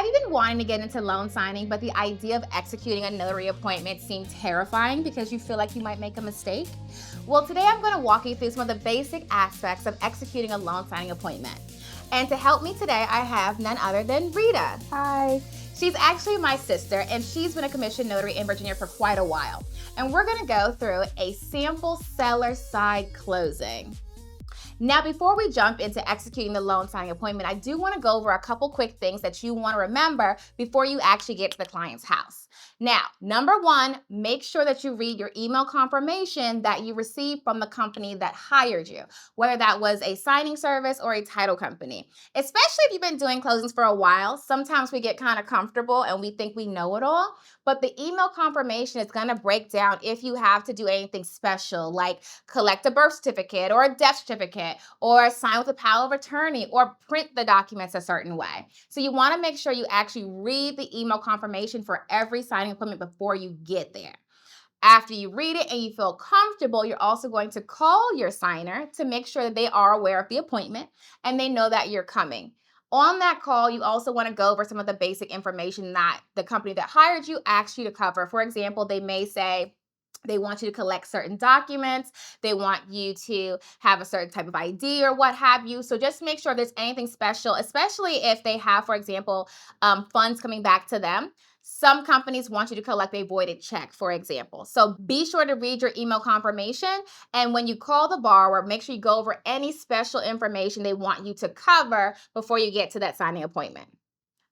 Have you been wanting to get into loan signing, but the idea of executing a notary appointment seemed terrifying because you feel like you might make a mistake? Well, today I'm going to walk you through some of the basic aspects of executing a loan signing appointment. And to help me today, I have none other than Rita. Hi. She's actually my sister, and she's been a commissioned notary in Virginia for quite a while. And we're going to go through a sample seller side closing. Now, before we jump into executing the loan signing appointment, I do want to go over a couple quick things that you want to remember before you actually get to the client's house. Now, number one, make sure that you read your email confirmation that you received from the company that hired you, whether that was a signing service or a title company. Especially if you've been doing closings for a while, sometimes we get kind of comfortable and we think we know it all, but the email confirmation is going to break down if you have to do anything special, like collect a birth certificate or a death certificate, or sign with a power of attorney, or print the documents a certain way. So you want to make sure you actually read the email confirmation for every signing appointment before you get there. After you read it and you feel comfortable, you're also going to call your signer to make sure that they are aware of the appointment and they know that you're coming. On that call, you also want to go over some of the basic information that the company that hired you asked you to cover. For example, they may say, they want you to collect certain documents. They want you to have a certain type of ID or what have you. So just make sure there's anything special, especially if they have, for example, funds coming back to them. Some companies want you to collect a voided check, for example. So be sure to read your email confirmation. And when you call the borrower, make sure you go over any special information they want you to cover before you get to that signing appointment.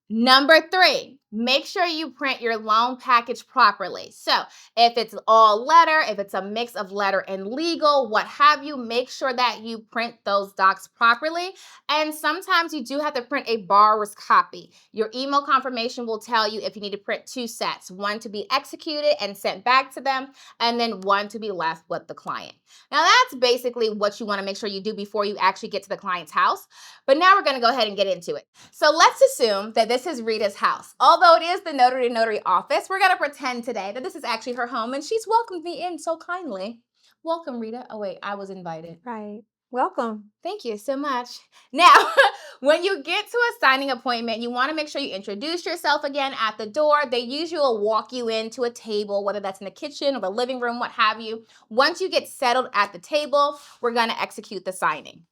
Number three, make sure you print your loan package properly. So if it's all letter, if it's a mix of letter and legal, what have you, make sure that you print those docs properly. And sometimes you do have to print a borrower's copy. Your email confirmation will tell you if you need to print two sets, one to be executed and sent back to them, and then one to be left with the client. Now that's basically what you want to make sure you do before you actually get to the client's house. But now we're going to go ahead and get into it. So let's assume that this is Rita's house. Although it is the Notary to Notary office, we're going to pretend today that this is actually her home and she's welcomed me in so kindly. Welcome, Rita. Oh, wait, I was invited. Right. Welcome. Thank you so much. Now, when you get to a signing appointment, you want to make sure you introduce yourself again at the door. They usually will walk you into a table, whether that's in the kitchen or the living room, what have you. Once you get settled at the table, we're going to execute the signing.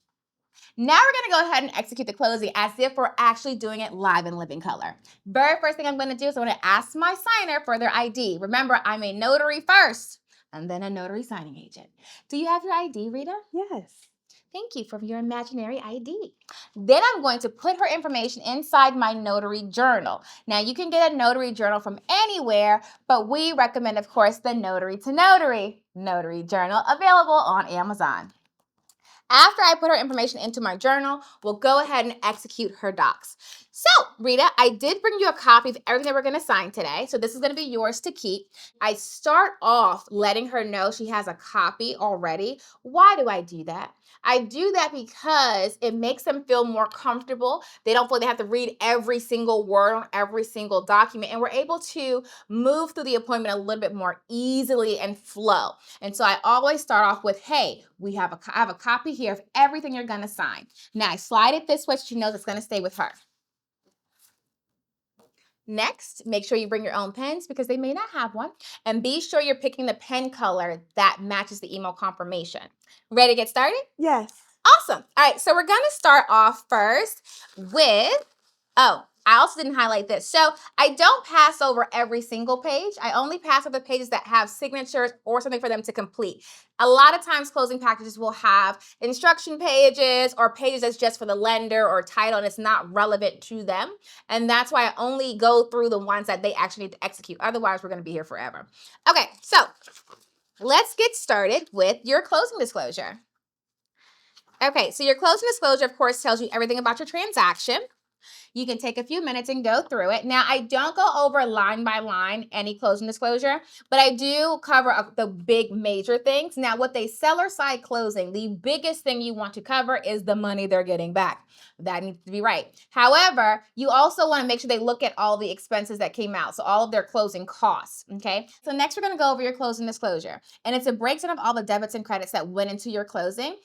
Now we're going to go ahead and execute the closing as if we're actually doing it live in living color. Very first thing I'm going to do is I'm going to ask my signer for their ID. Remember, I'm a notary first and then a notary signing agent. Do you have your ID, Rita? Yes. Thank you for your imaginary ID. Then I'm going to put her information inside my notary journal. Now you can get a notary journal from anywhere, but we recommend, of course, the Notary to Notary notary journal available on Amazon. After I put her information into my journal, we'll go ahead and execute her docs. So, Rita, I did bring you a copy of everything that we're going to sign today. So this is going to be yours to keep. I start off letting her know she has a copy already. Why do I do that? I do that because it makes them feel more comfortable. They don't feel they have to read every single word on every single document. And we're able to move through the appointment a little bit more easily and flow. And so I always start off with, hey, I have a copy here of everything you're going to sign. Now I slide it this way so she knows it's going to stay with her. Next, make sure you bring your own pens because they may not have one. And be sure you're picking the pen color that matches the email confirmation. Ready to get started? Yes. Awesome. All right, so we're going to start off first with, I also didn't highlight this. So I don't pass over every single page. I only pass over pages that have signatures or something for them to complete. A lot of times closing packages will have instruction pages or pages that's just for the lender or title and it's not relevant to them. And that's why I only go through the ones that they actually need to execute. Otherwise, we're going to be here forever. Okay, so let's get started with your closing disclosure. Okay, so your closing disclosure, of course, tells you everything about your transaction. You can take a few minutes and go through it. Now, I don't go over line by line any closing disclosure, but I do cover the big major things. Now, with a seller side closing, the biggest thing you want to cover is the money they're getting back. That needs to be right. However, you also want to make sure they look at all the expenses that came out, so all of their closing costs, okay? So next, we're going to go over your closing disclosure, and it's a breakdown of all the debits and credits that went into your closing.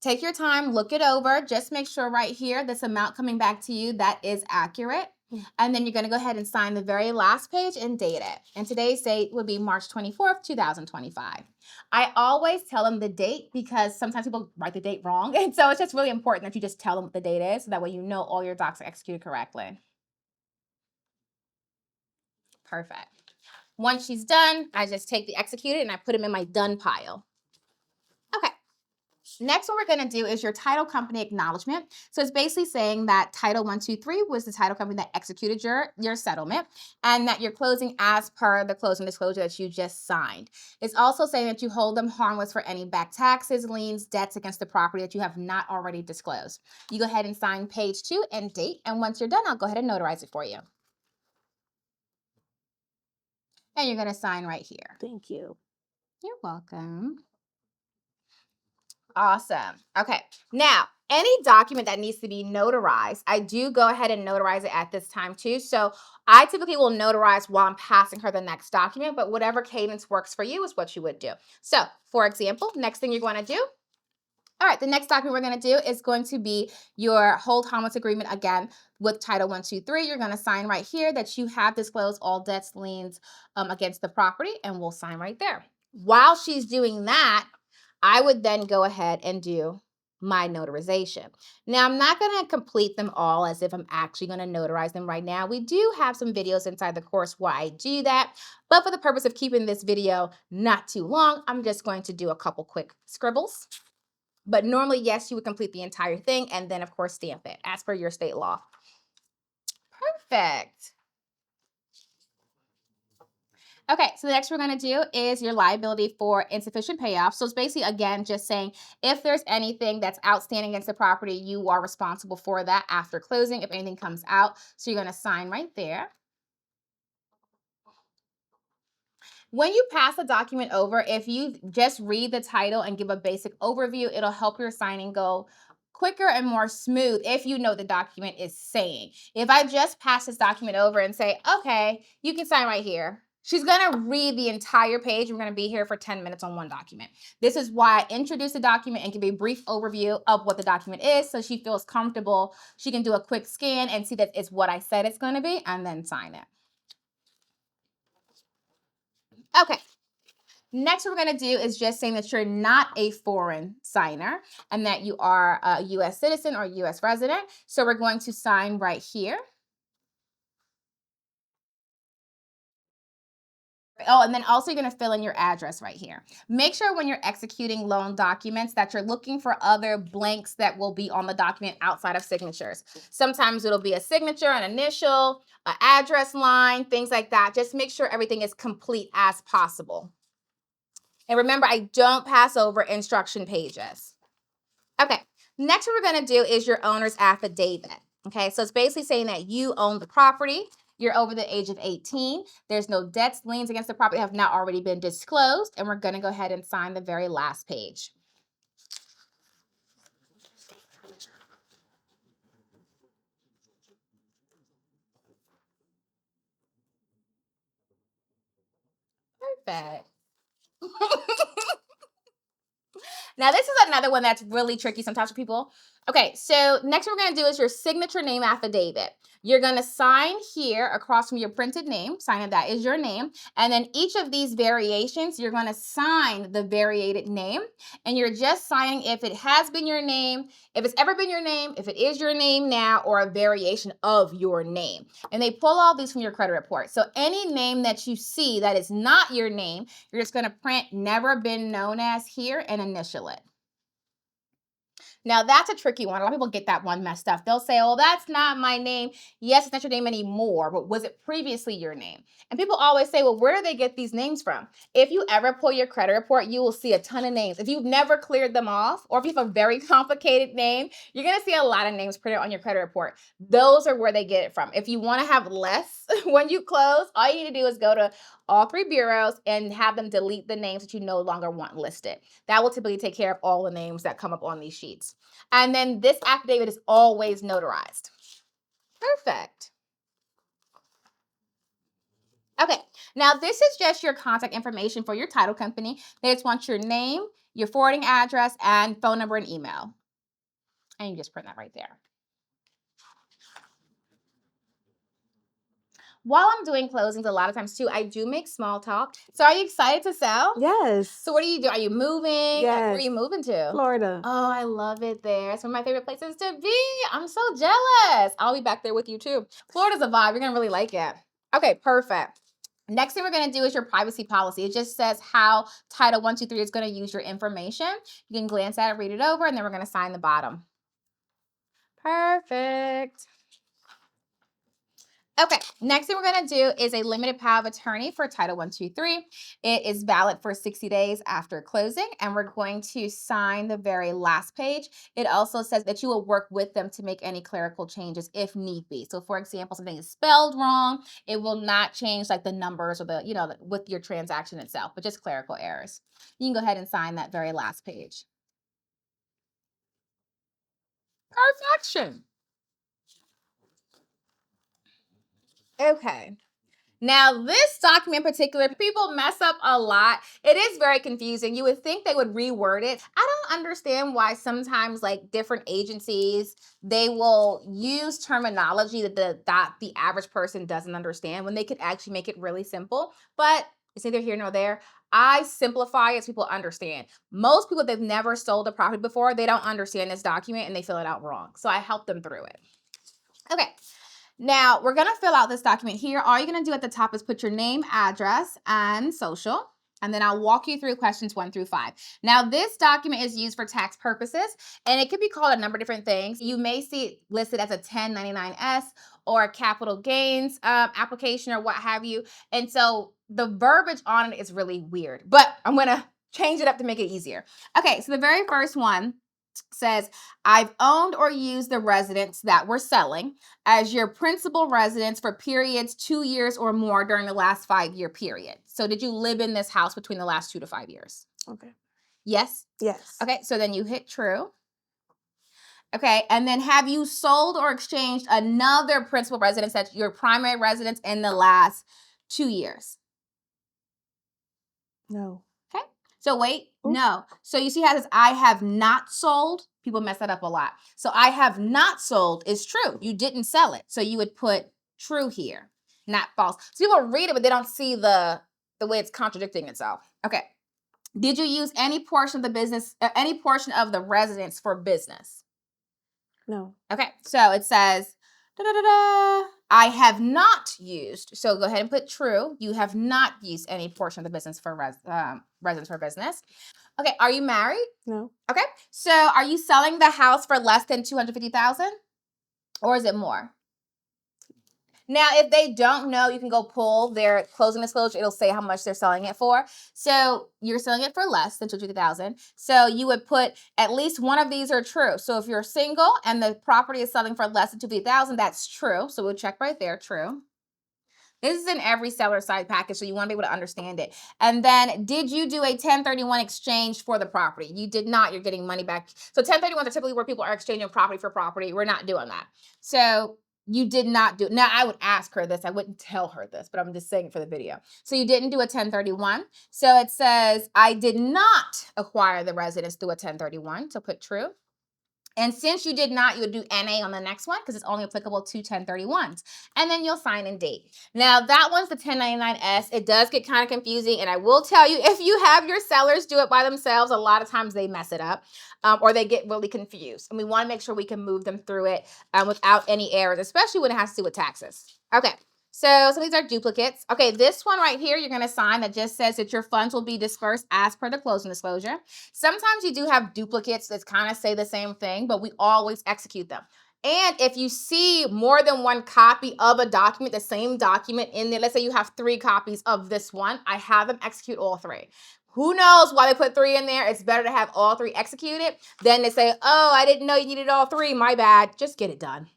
Take your time, look it over. Just make sure right here, this amount coming back to you, that is accurate. And then you're going to go ahead and sign the very last page and date it. And today's date would be March 24th, 2025. I always tell them the date because sometimes people write the date wrong. And so it's just really important that you just tell them what the date is so that way you know all your docs are executed correctly. Perfect. Once she's done, I just take the executed and I put them in my done pile. Okay. Next, what we're going to do is your title company acknowledgement. So it's basically saying that Title 123 was the title company that executed your settlement and that you're closing as per the closing disclosure that you just signed. It's also saying that you hold them harmless for any back taxes, liens, debts against the property that you have not already disclosed. You go ahead and sign page 2 and date. And once you're done, I'll go ahead and notarize it for you. And you're going to sign right here. Thank you. You're welcome. Awesome. Okay. Now, any document that needs to be notarized, I do go ahead and notarize it at this time too. So I typically will notarize while I'm passing her the next document, but whatever cadence works for you is what you would do. So for example, next thing you're going to do, all right, the next document we're going to do is going to be your hold harmless agreement again with Title 123. You're going to sign right here that you have disclosed all debts, liens against the property, and we'll sign right there. While she's doing that, I would then go ahead and do my notarization. Now, I'm not going to complete them all as if I'm actually going to notarize them right now. We do have some videos inside the course why I do that, but for the purpose of keeping this video not too long, I'm just going to do a couple quick scribbles. But normally, yes, you would complete the entire thing and then, of course, stamp it as per your state law. Perfect. Okay, so the next we're going to do is your liability for insufficient payoff. So it's basically, again, just saying if there's anything that's outstanding against the property, you are responsible for that after closing if anything comes out. So you're going to sign right there. When you pass a document over, if you just read the title and give a basic overview, it'll help your signing go quicker and more smooth if you know what the document is saying. If I just pass this document over and say, okay, you can sign right here, she's going to read the entire page. We're going to be here for 10 minutes on one document. This is why I introduce the document and give a brief overview of what the document is so she feels comfortable. She can do a quick scan and see that it's what I said it's going to be and then sign it. Okay. Next, what we're going to do is just saying that you're not a foreign signer and that you are a U.S. citizen or U.S. resident. So we're going to sign right here. Oh, and then also you're going to fill in your address right here. Make sure when you're executing loan documents that you're looking for other blanks that will be on the document outside of signatures. Sometimes it'll be a signature, an initial, an address line, things like that. Just make sure everything is complete as possible. And remember, I don't pass over instruction pages. Okay, next what we're going to do is your owner's affidavit. Okay, so it's basically saying that you own the property. You're over the age of 18. There's no debts, liens against the property have not already been disclosed. And we're going to go ahead and sign the very last page. Perfect. Now, this is another one that's really tricky sometimes for people. Okay, so next what we're going to do is your signature name affidavit. You're going to sign here across from your printed name, sign it, that is your name. And then each of these variations, you're going to sign the variated name. And you're just signing if it has been your name, if it's ever been your name, if it is your name now, or a variation of your name. And they pull all these from your credit report. So any name that you see that is not your name, you're just going to print never been known as here and initial it. Now, that's a tricky one. A lot of people get that one messed up. They'll say, oh, that's not my name. Yes, it's not your name anymore, but was it previously your name? And people always say, well, where do they get these names from? If you ever pull your credit report, you will see a ton of names. If you've never cleared them off, or if you have a very complicated name, you're going to see a lot of names printed on your credit report. Those are where they get it from. If you want to have less when you close, all you need to do is go to all three bureaus and have them delete the names that you no longer want listed. That will typically take care of all the names that come up on these sheets. And then this affidavit is always notarized. Perfect. Okay, now this is just your contact information for your title company. They just want your name, your forwarding address, and phone number and email. And you just print that right there. While I'm doing closings, a lot of times too, I do make small talk. So are you excited to sell? Yes. So what do you do? Are you moving? Yes. Where are you moving to? Florida. Oh, I love it there. It's one of my favorite places to be. I'm so jealous. I'll be back there with you too. Florida's a vibe. You're going to really like it. Okay, perfect. Next thing we're going to do is your privacy policy. It just says how Title 123 is going to use your information. You can glance at it, read it over, and then we're going to sign the bottom. Perfect. Okay, next thing we're going to do is a limited power of attorney for Title 123. It is valid for 60 days after closing, and we're going to sign the very last page. It also says that you will work with them to make any clerical changes if need be. So for example, something is spelled wrong, it will not change like the numbers or the, with your transaction itself, but just clerical errors. You can go ahead and sign that very last page. Perfection. Okay. Now, this document in particular, people mess up a lot. It is very confusing. You would think they would reword it. I don't understand why sometimes like different agencies, they will use terminology that the average person doesn't understand when they could actually make it really simple. But it's neither here nor there. I simplify it so people understand. Most people, they've never sold a property before, they don't understand this document and they fill it out wrong. So I help them through it. Okay. Now, we're going to fill out this document here. All you're going to do at the top is put your name, address, and social. And then I'll walk you through questions 1 through 5. Now, this document is used for tax purposes, and it could be called a number of different things. You may see it listed as a 1099-S or a capital gains application or what have you. And so the verbiage on it is really weird, but I'm going to change it up to make it easier. Okay, so the very first one says, I've owned or used the residence that we're selling as your principal residence for periods 2 years or more during the last 5-year period. So did you live in this house between the last 2 to 5 years? Okay. Yes? Yes. Okay, so then you hit true. Okay, and then have you sold or exchanged another principal residence that's your primary residence in the last 2 years? No. Okay, so wait, no. So you see how it says, I have not sold? People mess that up a lot. So I have not sold is true. You didn't sell it. So you would put true here, not false. So people read it, but they don't see the way it's contradicting itself. Okay. Did you use any portion of the business, any portion of the residence for business? No. Okay, so it says, I have not used, so go ahead and put true. You have not used any portion of the business for residence for business. Okay, are you married? No. Okay, so are you selling the house for less than $250,000, or is it more? Now, if they don't know, you can go pull their closing disclosure. It'll say how much they're selling it for. So you're selling it for less than $250,000. So you would put at least one of these are true. So if you're single and the property is selling for less than $250,000, that's true. So we'll check right there, true. This is in every seller side package, so you want to be able to understand it. And then, did you do a 1031 exchange for the property? You did not. You're getting money back. So 1031s are typically where people are exchanging property for property. We're not doing that. So you did not do. Now, I would ask her this. I wouldn't tell her this, but I'm just saying it for the video. So you didn't do a 1031. So it says, I did not acquire the residence through a 1031. So put true. And since you did not, you would do NA on the next one because it's only applicable to 1031s. And then you'll sign and date. Now, that one's the 1099-S. It does get kind of confusing. And I will tell you, if you have your sellers do it by themselves, a lot of times they mess it up or they get really confused. And we want to make sure we can move them through it without any errors, especially when it has to do with taxes. Okay. So these are duplicates. Okay, this one right here, you're going to sign that just says that your funds will be dispersed as per the closing disclosure. Sometimes you do have duplicates that kind of say the same thing, but we always execute them. And if you see more than one copy of a document, the same document in there, let's say you have 3 copies of this one, I have them execute all 3. Who knows why they put 3 in there? It's better to have all 3 executed than to say, oh, I didn't know you needed all 3. My bad. Just get it done.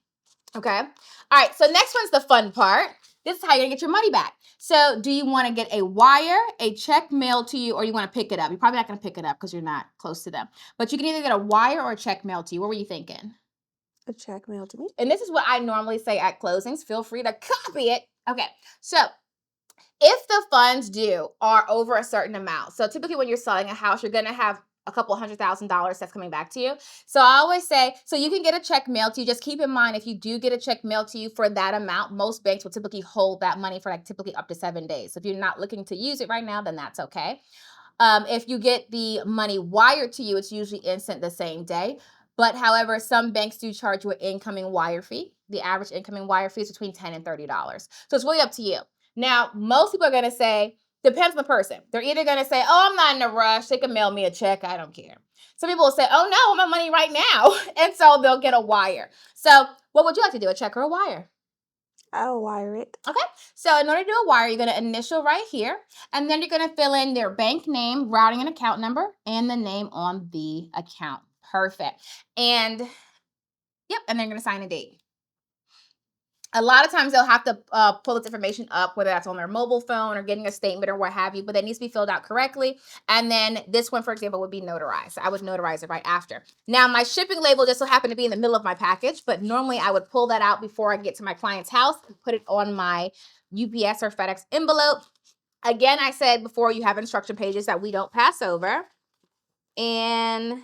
Okay. All right. So next one's the fun part. This is how you're going to get your money back. So do you want to get a wire, a check mailed to you, or you want to pick it up? You're probably not going to pick it up because you're not close to them. But you can either get a wire or a check mailed to you. What were you thinking? A check mailed to me. And this is what I normally say at closings. Feel free to copy it. Okay. So if the funds due are over a certain amount, so typically when you're selling a house, you're going to have a couple $100,000 that's coming back to you. So I always say, so you can get a check mailed to you. Just keep in mind, if you do get a check mailed to you for that amount, most banks will typically hold that money for like typically up to 7 days. So if you're not looking to use it right now, then that's okay. If you get the money wired to you, it's usually instant the same day. But however, some banks do charge you an incoming wire fee. The average incoming wire fee is between $10 and $30. So it's really up to you. Now, most people are going to say, depends on the person. They're either going to say, oh, I'm not in a rush. They can mail me a check. I don't care. Some people will say, oh, no, I want my money right now. And so they'll get a wire. So what would you like to do, a check or a wire? I'll wire it. Okay, so in order to do a wire, you're going to initial right here, and then you're going to fill in their bank name, routing and account number, and the name on the account. Perfect. And yep, and they're going to sign a date. A lot of times they'll have to pull this information up, whether that's on their mobile phone or getting a statement or what have you, but that needs to be filled out correctly. And then this one, for example, would be notarized. So I would notarize it right after. Now, my shipping label just so happened to be in the middle of my package, but normally I would pull that out before I get to my client's house and put it on my UPS or FedEx envelope. Again, I said before, you have instruction pages that we don't pass over. And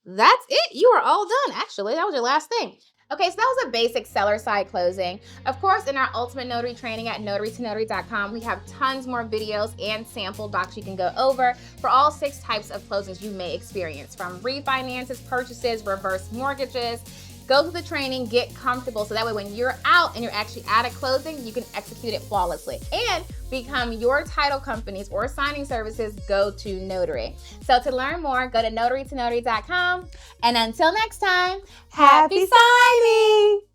that's it. You are all done, actually. That was your last thing. Okay, so that was a basic seller side closing. Of course, in our Ultimate Notary training at notarytonotary.com, we have tons more videos and sample docs you can go over for all 6 types of closings you may experience, from refinances, purchases, reverse mortgages. Go through the training, get comfortable, so that way when you're out and you're actually at a closing, you can execute it flawlessly and become your title company's or signing services go-to notary. So to learn more, go to notarytonotary.com. And until next time, happy signing!